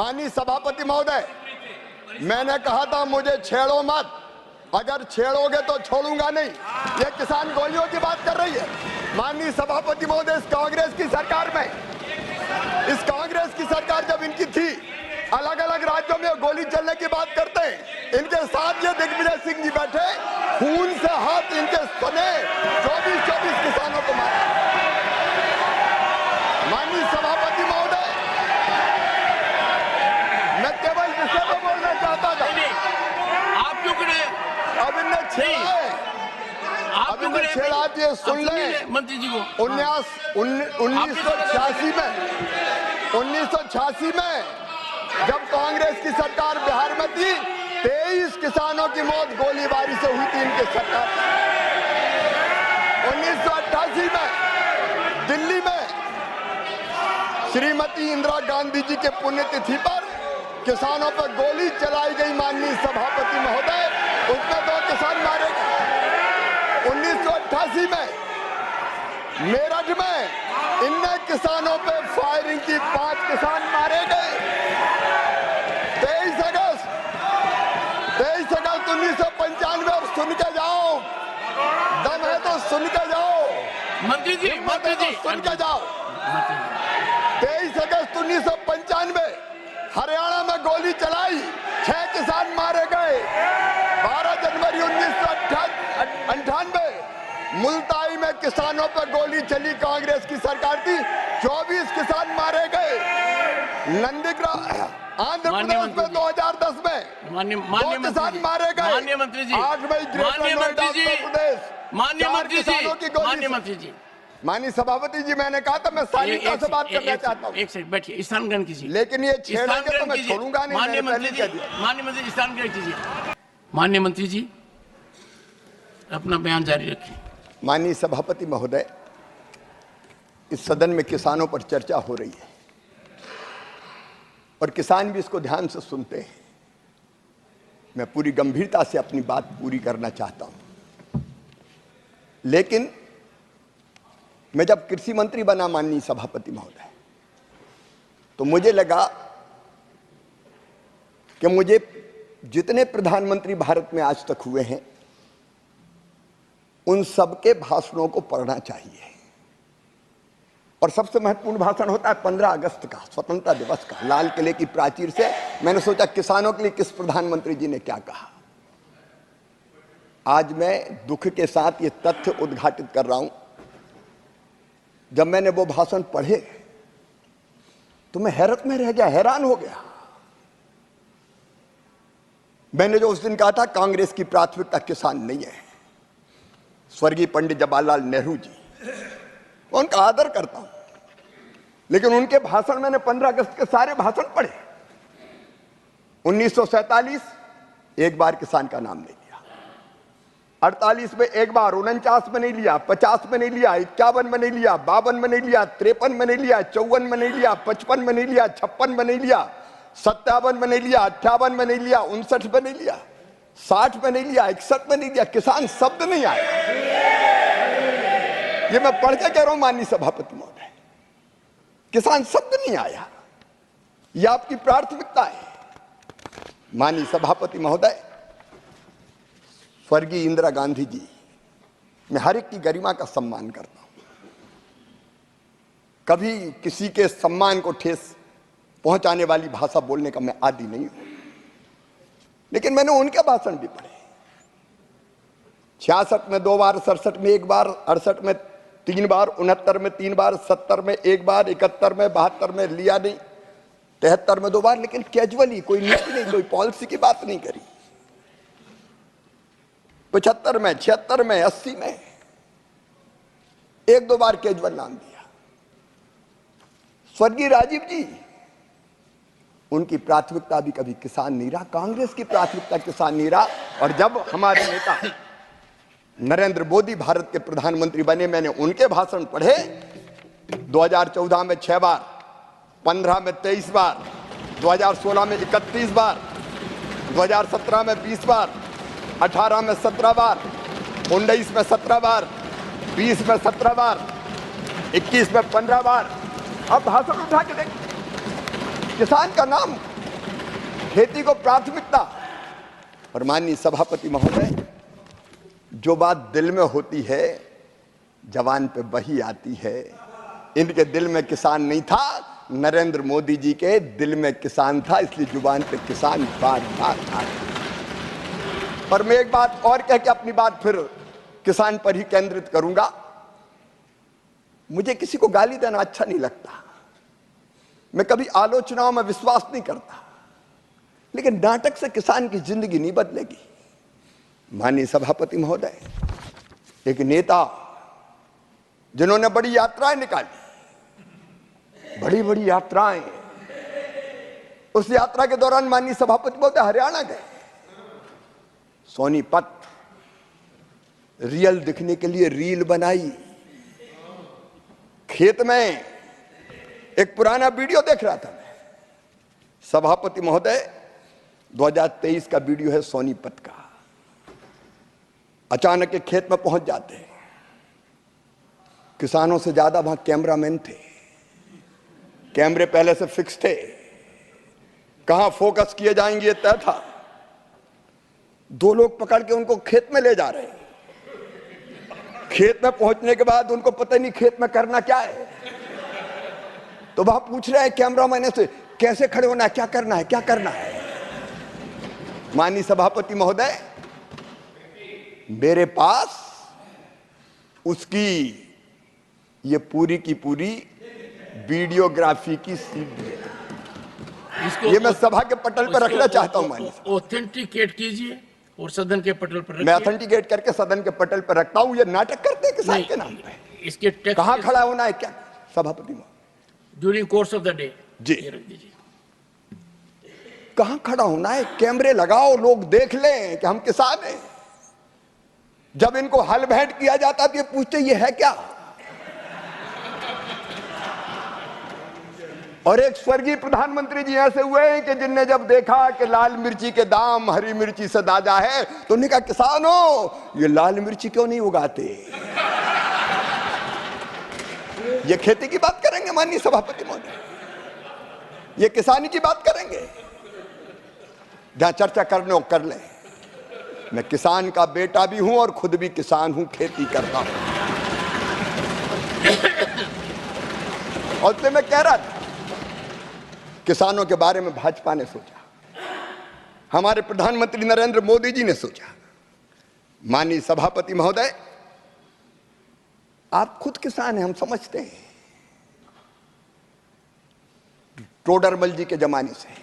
माननीय सभापति महोदय, मैंने कहा था मुझे छेड़ो मत, अगर छेड़ोगे तो छोड़ूंगा नहीं। ये किसान गोलियों की बात कर रही है। माननीय सभापति महोदय, इस कांग्रेस की सरकार जब इनकी थी, अलग अलग राज्यों में गोली चलने की बात करते हैं। इनके साथ ये दिग्विजय सिंह जी बैठे, खून से हाथ इनके सने 24 किसानों को मारा। माननीय सभापति महोदय, मैं केवल विषय पर बोलना चाहता था। आप क्यों खड़े? अब इन्हें छेड़ा है, अब इन्हें छेड़ा दिए। सुन ले मंत्री जी को। 1986 में जब कांग्रेस की सरकार बिहार में थी, 23 किसानों की मौत गोलीबारी से हुई थी इनके सरकार। 1988 में दिल्ली में श्रीमती इंदिरा गांधी जी के पुण्यतिथि पर किसानों पर गोली चलाई गई। माननीय सभापति महोदय, उसमें 2 किसान मारे गए। 1988 में मेरठ में इन किसानों पे फायरिंग की, 5 किसान मारे गए। 23 अगस्त 1995, अब सुन के जाओ, दम है तो सुन के जाओ मंत्री जी, सुन के जाओ। 23 अगस्त 1995 हरियाणा में गोली चलाई, 6 किसान मारे गए। 12 जनवरी 1998 मुल्ताई में किसानों पर गोली चली, कांग्रेस की सरकार थी, 24 किसान मारे गए। नंदीग्राम आंध्र प्रदेश में 2010 में 2 किसान मारे गए। 8 मई ग्रेटर नोएडा उत्तर प्रदेश, 4 किसानों की गोली से। माननीय सभापति जी, मैंने कहा था मैं शालीनता से बात करना चाहता हूँ। एक सेकंड बैठिए, स्थान ग्रहण कीजिए। लेकिन ये छेड़ेंगे तो मैं छोड़ूंगा नहीं। माननीय मंत्री जी, स्थान ग्रहण कीजिए। माननीय मंत्री जी, अपना बयान जारी रखें। माननीय सभापति महोदय, इस सदन में किसानों पर चर्चा हो रही है और किसान भी इसको ध्यान से सुनते हैं। मैं पूरी गंभीरता से अपनी बात पूरी करना चाहता हूं। लेकिन मैं जब कृषि मंत्री बना माननीय सभापति महोदय, तो मुझे लगा कि मुझे जितने प्रधानमंत्री भारत में आज तक हुए हैं, उन सबके भाषणों को पढ़ना चाहिए। और सबसे महत्वपूर्ण भाषण होता है 15 अगस्त का, स्वतंत्रता दिवस का, लाल किले की प्राचीर से। मैंने सोचा किसानों के लिए किस प्रधानमंत्री जी ने क्या कहा। आज मैं दुख के साथ ये तथ्य उद्घाटित कर रहा हूं, जब मैंने वो भाषण पढ़े तो मैं हैरत में रह गया, हैरान हो गया। मैंने जो उस दिन कहा था, कांग्रेस की प्राथमिकता किसान नहीं है। स्वर्गीय पंडित जवाहरलाल नेहरू जी, उनका आदर करता हूं, लेकिन उनके भाषण मैंने 15 अगस्त के सारे भाषण पढ़े। 1947 एक बार किसान का नाम नहीं लिया, 48 में एक बार, 49 में नहीं लिया, 50 में नहीं लिया, 51 में नहीं लिया, 52 में नहीं लिया, 53 में नहीं लिया, 54 में नहीं लिया, 55 में नहीं लिया, 56 में नहीं लिया, 57 में नहीं लिया, 58 में नहीं लिया, 59 में नहीं लिया, 60 में नहीं लिया, 61 में नहीं लिया। किसान शब्द नहीं आया। ये मैं पढ़ के कह रहा हूं माननीय सभापति महोदय, किसान शब्द नहीं आया। ये आपकी प्राथमिकता है। माननीय सभापति महोदय, स्वर्गीय इंदिरा गांधी जी, मैं हर एक की गरिमा का सम्मान करता हूं, कभी किसी के सम्मान को ठेस पहुंचाने वाली भाषा बोलने का मैं आदी नहीं हूं। लेकिन मैंने उनके भाषण भी पढ़े। 66 में 2 बार, 67 में 1 बार, 68 में 3 बार, 69 में 3 बार, 70 में 1 बार, 71 में, 72 में लिया नहीं, 73 में 2 बार, लेकिन कैजुअली, कोई नीति नहीं, कोई पॉलिसी की बात नहीं करी। 75 में, 76 में, 80 में 1-2 बार कैजुअल नाम दिया। स्वर्गीय राजीव जी, उनकी प्राथमिकता भी कभी किसान नहीं रहा, कांग्रेस की प्राथमिकता किसान नहीं रहा। और जब हमारे नेता नरेंद्र मोदी भारत के प्रधानमंत्री बने, मैंने उनके भाषण पढ़े। 2014 में 6 बार, 15 में 23 बार, 2016 में 31 बार, 2017 में 20 बार, 18 में 17 बार, 19 में 17 बार, 20 में 17 बार, 21 में 15 बार। अब भाषण उठा के देख, किसान का नाम खेती को प्राथमिकता। और माननीय सभापति महोदय, जो बात दिल में होती है जवान पे वही आती है। इनके दिल में किसान नहीं था, नरेंद्र मोदी जी के दिल में किसान था, इसलिए जुबान पे किसान बार बार आ। और मैं एक बात और कह के अपनी बात फिर किसान पर ही केंद्रित करूंगा। मुझे किसी को गाली देना अच्छा नहीं लगता, मैं कभी आलोचनाओं में विश्वास नहीं करता, लेकिन नाटक से किसान की जिंदगी नहीं बदलेगी। माननीय सभापति महोदय, एक नेता जिन्होंने बड़ी यात्राएं निकाली, बड़ी बड़ी यात्राएं, उस यात्रा के दौरान माननीय सभापति महोदय हरियाणा गए, सोनीपत रियल दिखने के लिए रील बनाई। खेत में एक पुराना वीडियो देख रहा था मैं, सभापति महोदय 2023 का वीडियो है सोनीपत का। अचानक एक खेत में पहुंच जाते हैं, किसानों से ज्यादा वहां कैमरामैन थे, कैमरे पहले से फिक्स थे, कहां फोकस किए जाएंगे ये तय था। दो लोग पकड़ के उनको खेत में ले जा रहे हैं। खेत में पहुंचने के बाद उनको पता नहीं खेत में करना क्या है, तो वहां पूछ रहे हैं कैमरामैन से कैसे खड़े होना है, क्या करना है, क्या करना है। माननीय सभापति महोदय, मेरे पास उसकी ये पूरी की पूरी वीडियोग्राफी की सीडी है। ये मैं सभा के पटल पर रखना चाहता हूं। माननीय ऑथेंटिकेट कीजिए और सदन के पटल पर रखिए। मैं ऑथेंटिकेट करके सदन के पटल पर रखता हूं। ये नाटक करते हैं किसान के नाम पे। इसके टेक्स्ट कहां खड़ा होना है, क्या सभापति महोदय during course of the day जी ये रख दीजिए। कहां खड़ा होना है, कैमरे लगाओ, लोग देख लें कि हम किसान हैं। जब इनको हल भेंट किया जाता तो ये पूछते ये है क्या। और एक स्वर्गीय प्रधानमंत्री जी ऐसे हुए हैं कि जिनने जब देखा कि लाल मिर्ची के दाम हरी मिर्ची से दादा है, तो उन्होंने कहा किसानों ये लाल मिर्ची क्यों नहीं उगाते। ये खेती की बात करेंगे माननीय सभापति महोदय, ये किसानी की बात करेंगे। जहां चर्चा करने हो कर ले। मैं किसान का बेटा भी हूं और खुद भी किसान हूं, खेती करता हूं। और इसलिए मैं कह रहा था, किसानों के बारे में भाजपा ने सोचा, हमारे प्रधानमंत्री नरेंद्र मोदी जी ने सोचा। माननीय सभापति महोदय, आप खुद किसान हैं, हम समझते हैं। टोडरमल जी के जमाने से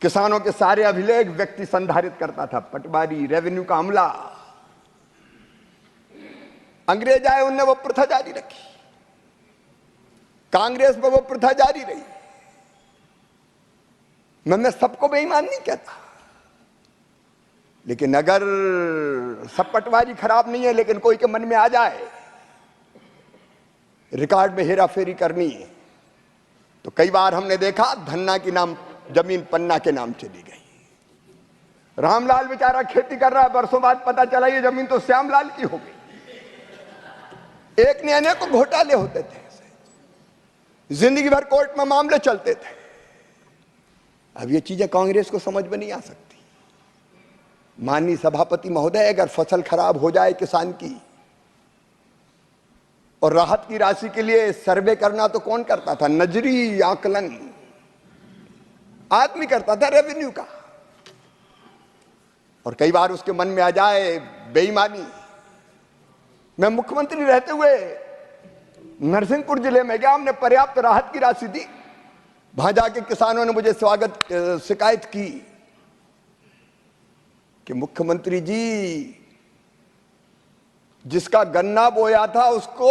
किसानों के सारे अभिलेख व्यक्ति संधारित करता था, पटवारी, रेवेन्यू का अमला। अंग्रेज आए, उनने वो प्रथा जारी रखी, कांग्रेस में वो प्रथा जारी रही। मैं सबको बेईमान नहीं कहता, लेकिन अगर सब पटवारी खराब नहीं है, लेकिन कोई के मन में आ जाए रिकॉर्ड में हेरा फेरी करनी है, तो कई बार हमने देखा धन्ना की नाम जमीन पन्ना के नाम चली गई। रामलाल बेचारा खेती कर रहा है, बरसों बाद पता चला ये जमीन तो श्यामलाल की हो गई। एक ने अनेकों घोटाले होते थे, जिंदगी भर कोर्ट में मामले चलते थे। अब ये चीजें कांग्रेस को समझ में नहीं आ सकती। माननीय सभापति महोदय, अगर फसल खराब हो जाए किसान की और राहत की राशि के लिए सर्वे करना तो कौन करता था, नजरी आकलन आदमी करता था, रेवेन्यू का। और कई बार उसके मन में आ जाए बेईमानी। मैं मुख्यमंत्री रहते हुए नरसिंहपुर जिले में गया, हमने पर्याप्त राहत की राशि दी। वहां जाके किसानों ने मुझे शिकायत की कि मुख्यमंत्री जी, जिसका गन्ना बोया था उसको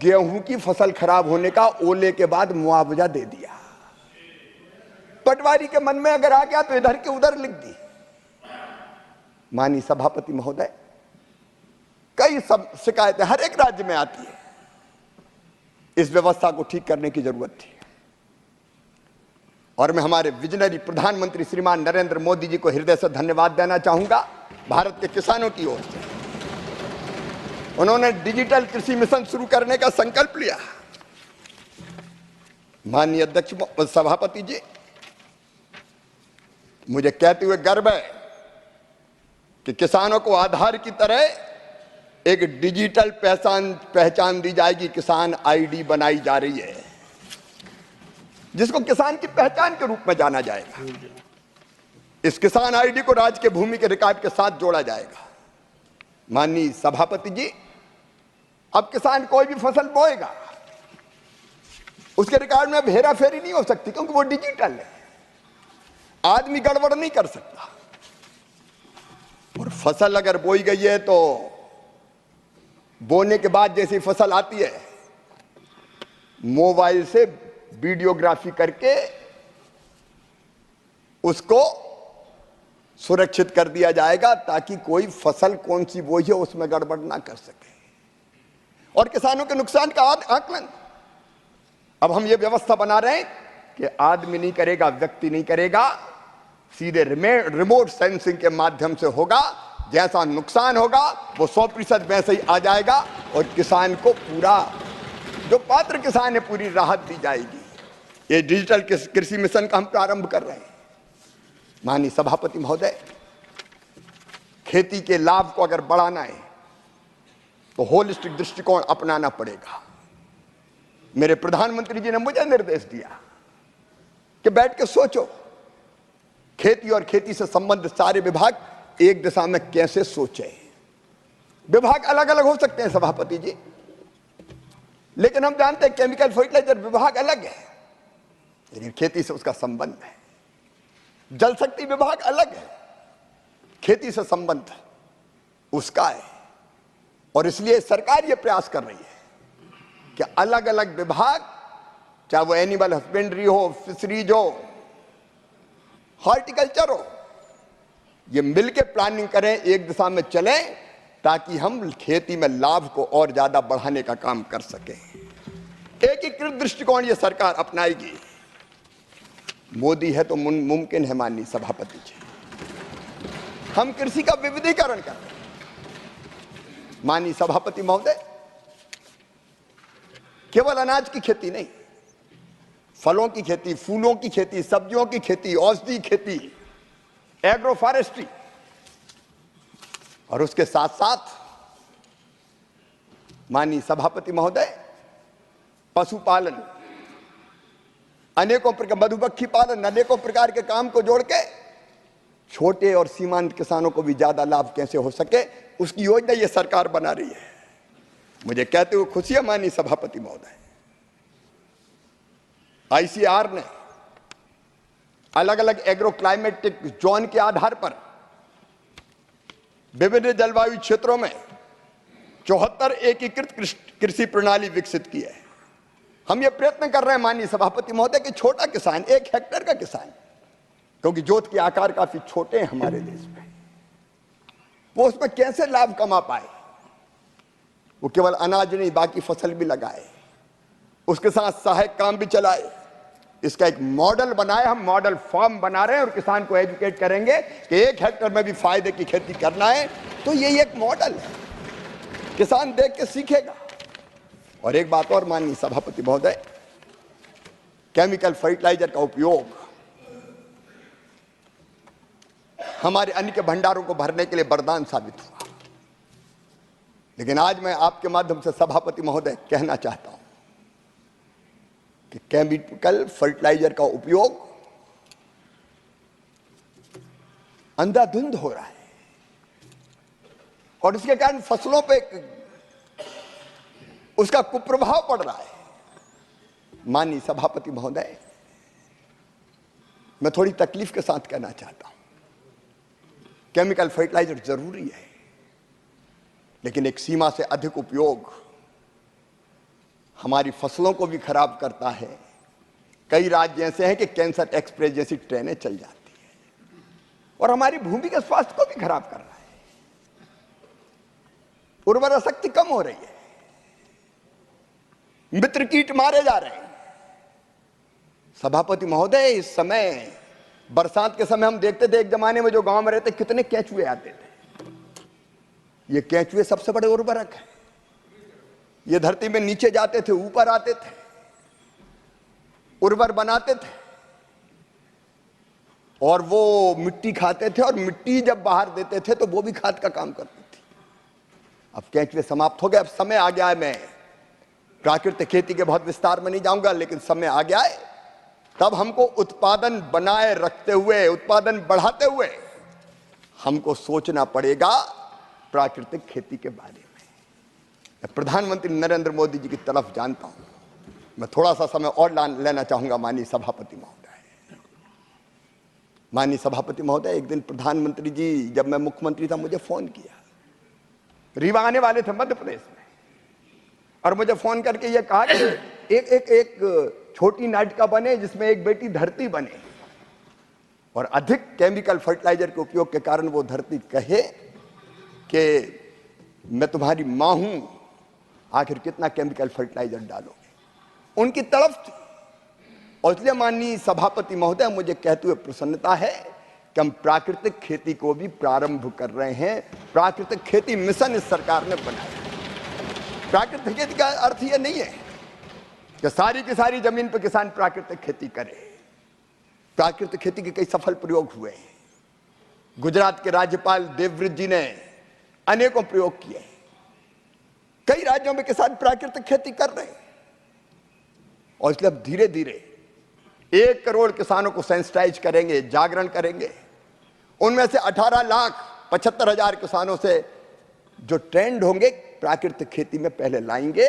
गेहूं की फसल खराब होने का ओले के बाद मुआवजा दे दिया। पटवारी के मन में अगर आ गया तो इधर के उधर लिख दी। माननीय सभापति महोदय, कई सब शिकायतें हर एक राज्य में आती है। इस व्यवस्था को ठीक करने की जरूरत थी। और मैं हमारे विजनरी प्रधानमंत्री श्रीमान नरेंद्र मोदी जी को हृदय से धन्यवाद देना चाहूंगा। भारत के किसानों की ओर से उन्होंने डिजिटल कृषि मिशन शुरू करने का संकल्प लिया। माननीय अध्यक्ष सभापति जी, मुझे कहते हुए गर्व है कि किसानों को आधार की तरह एक डिजिटल पहचान दी जाएगी। किसान आईडी बनाई जा रही है, जिसको किसान की पहचान के रूप में जाना जाएगा। इस किसान आईडी को राज्य के भूमि के रिकॉर्ड के साथ जोड़ा जाएगा। माननीय सभापति जी, अब किसान कोई भी फसल बोएगा, उसके रिकॉर्ड में अब हेरा फेरी नहीं हो सकती, क्योंकि वो डिजिटल है। आदमी गड़बड़ नहीं कर सकता। और फसल अगर बोई गई है तो बोने के बाद जैसी फसल आती है, मोबाइल से वीडियोग्राफी करके उसको सुरक्षित कर दिया जाएगा, ताकि कोई फसल कौन सी बोई है उसमें गड़बड़ ना कर सके। और किसानों के नुकसान का आकलन अब हम ये व्यवस्था बना रहे हैं कि आदमी नहीं करेगा, व्यक्ति नहीं करेगा, सीधे रिमोट सेंसिंग के माध्यम से होगा। जैसा नुकसान होगा वो 100% वैसे ही आ जाएगा और किसान को पूरा, जो पात्र किसान है, पूरी राहत दी जाएगी। ये डिजिटल कृषि मिशन का हम प्रारंभ कर रहे हैं। माननीय सभापति महोदय, खेती के लाभ को अगर बढ़ाना है तो होलिस्टिक दृष्टिकोण अपनाना पड़ेगा। मेरे प्रधानमंत्री जी ने मुझे निर्देश दिया कि बैठ के सोचो, खेती और खेती से संबंधित सारे विभाग एक दिशा में कैसे सोचे। विभाग अलग अलग हो सकते हैं सभापति जी, लेकिन हम जानते हैं केमिकल फर्टिलाइजर विभाग अलग है, लेकिन खेती से उसका संबंध है। जल शक्ति विभाग अलग है, खेती से संबंध उसका है। और इसलिए सरकार यह प्रयास कर रही है कि अलग अलग विभाग, चाहे वो एनिमल हस्बेंड्री हो, फिशरीज हो, हॉर्टिकल्चर हो, ये मिलके प्लानिंग करें, एक दिशा में चलें, ताकि हम खेती में लाभ को और ज्यादा बढ़ाने का काम कर सकें। एकीकृत दृष्टिकोण ये सरकार अपनाएगी। मोदी है तो मुमकिन है। माननीय सभापति जी, हम कृषि का विविधीकरण कर रहे हैं। माननीय सभापति महोदय, केवल अनाज की खेती नहीं, फलों की खेती, फूलों की खेती, सब्जियों की खेती, औषधि खेती, एग्रो फॉरेस्ट्री, और उसके साथ साथ माननीय सभापति महोदय, पशुपालन, अनेकों प्रकार, मधुमक्खी पालन, अनेकों प्रकार के काम को जोड़ के छोटे और सीमांत किसानों को भी ज्यादा लाभ कैसे हो सके, उसकी योजना ये सरकार बना रही है। मुझे कहते हुए खुशी है माननीय सभापति महोदय, आईसीआर ने अलग अलग एग्रो क्लाइमेटिक जोन के आधार पर विभिन्न जलवायु क्षेत्रों में 74 एकीकृत कृषि प्रणाली विकसित की है। हम ये प्रयत्न कर रहे हैं माननीय सभापति महोदय कि छोटा किसान, 1 हेक्टेयर का किसान, क्योंकि जोत के आकार काफी छोटे हैं हमारे देश में, वो उसमें कैसे लाभ कमा पाए। वो केवल अनाज नहीं, बाकी फसल भी लगाए, उसके साथ सहायक काम भी चलाए। इसका एक मॉडल बनाए, हम मॉडल फार्म बना रहे हैं और किसान को एजुकेट करेंगे कि 1 हेक्टेयर में भी फायदे की खेती करना है तो ये एक मॉडल है, किसान देख के सीखेगा। और एक बात और माननीय सभापति महोदय, केमिकल फर्टिलाइजर का उपयोग हमारे अन्न के भंडारों को भरने के लिए वरदान साबित हुआ, लेकिन आज मैं आपके माध्यम से सभापति महोदय कहना चाहता हूं कि केमिकल फर्टिलाइजर का उपयोग अंधाधुंध हो रहा है और इसके कारण फसलों पे उसका कुप्रभाव पड़ रहा है। माननीय सभापति महोदय, मैं थोड़ी तकलीफ के साथ कहना चाहता हूं, केमिकल फर्टिलाइजर जरूरी है, लेकिन एक सीमा से अधिक उपयोग हमारी फसलों को भी खराब करता है। कई राज्य ऐसे हैं कि कैंसर एक्सप्रेस जैसी ट्रेनें चल जाती है और हमारी भूमि के स्वास्थ्य को भी खराब कर रहा है। उर्वरा शक्ति कम हो रही है, मित्र कीट मारे जा रहे हैं। सभापति महोदय, इस समय बरसात के समय हम देखते थे, एक जमाने में जो गांव में रहते कितने केंचुए आते थे। ये केंचुए सबसे बड़े उर्वरक है। ये धरती में नीचे जाते थे, ऊपर आते थे, उर्वर बनाते थे। और वो मिट्टी खाते थे और मिट्टी जब बाहर देते थे तो वो भी खाद का काम करती थी। अब केंचुए समाप्त हो गए, अब समय आ गया है। मैं प्राकृतिक खेती के बहुत विस्तार में नहीं जाऊंगा, लेकिन समय आ गया है। तब हमको उत्पादन बनाए रखते हुए, उत्पादन बढ़ाते हुए हमको सोचना पड़ेगा प्राकृतिक खेती के बारे में। मैं प्रधानमंत्री नरेंद्र मोदी जी की तरफ जानता हूं। मैं थोड़ा सा समय और लेना चाहूंगा माननीय सभापति महोदय। माननीय सभापति महोदय, एक दिन प्रधानमंत्री जी, जब मैं मुख्यमंत्री था, मुझे फोन किया। रीवा आने वाले थे मध्य प्रदेश में, और मुझे फोन करके ये कहा कि एक छोटी नाटिका बने जिसमें एक बेटी धरती बने, और अधिक केमिकल फर्टिलाइजर के उपयोग के कारण वो धरती कहे कि मैं तुम्हारी मां हूं, आखिर कितना केमिकल फर्टिलाइजर डालोगे। उनकी तड़फ थी। और इसलिए माननीय सभापति महोदय, मुझे कहते हुए प्रसन्नता है कि हम प्राकृतिक खेती को भी प्रारंभ कर रहे हैं। प्राकृतिक खेती मिशन इस सरकार ने बनाया। प्राकृतिक खेती का अर्थ यह नहीं है कि सारी की सारी जमीन पर किसान प्राकृतिक खेती करे। प्राकृतिक खेती के कई सफल प्रयोग हुए हैं। गुजरात के राज्यपाल देवव्रत जी ने अनेकों प्रयोग किए। कई राज्यों में किसान प्राकृतिक खेती कर रहे हैं, और इसलिए अब धीरे धीरे 1 करोड़ किसानों को सेंसिटाइज करेंगे, जागरण करेंगे। उनमें से 18,75,000 किसानों से जो ट्रेंड होंगे प्राकृतिक खेती में पहले लाएंगे।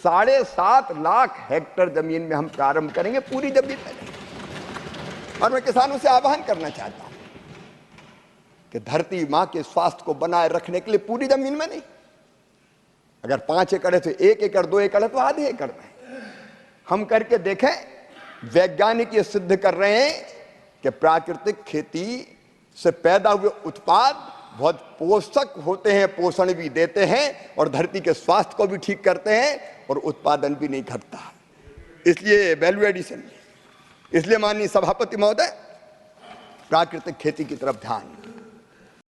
7.5 लाख हेक्टेयर जमीन में हम प्रारंभ करेंगे, पूरी जमीन में नहीं। और मैं किसानों से आह्वान करना चाहता हूं कि धरती मां के स्वास्थ्य को बनाए रखने के लिए पूरी जमीन में नहीं, अगर 5 एकड़ है तो 1 एकड़, 2 एकड़ है तो आधे एकड़ में हम करके देखें। वैज्ञानिक ये सिद्ध कर रहे हैं कि प्राकृतिक खेती से पैदा हुए उत्पाद बहुत पोषक होते हैं, पोषण भी देते हैं, और धरती के स्वास्थ्य को भी ठीक करते हैं, और उत्पादन भी नहीं घटता। इसलिए वैल्यू एडिशन, इसलिए माननीय सभापति महोदय, प्राकृतिक खेती की तरफ ध्यान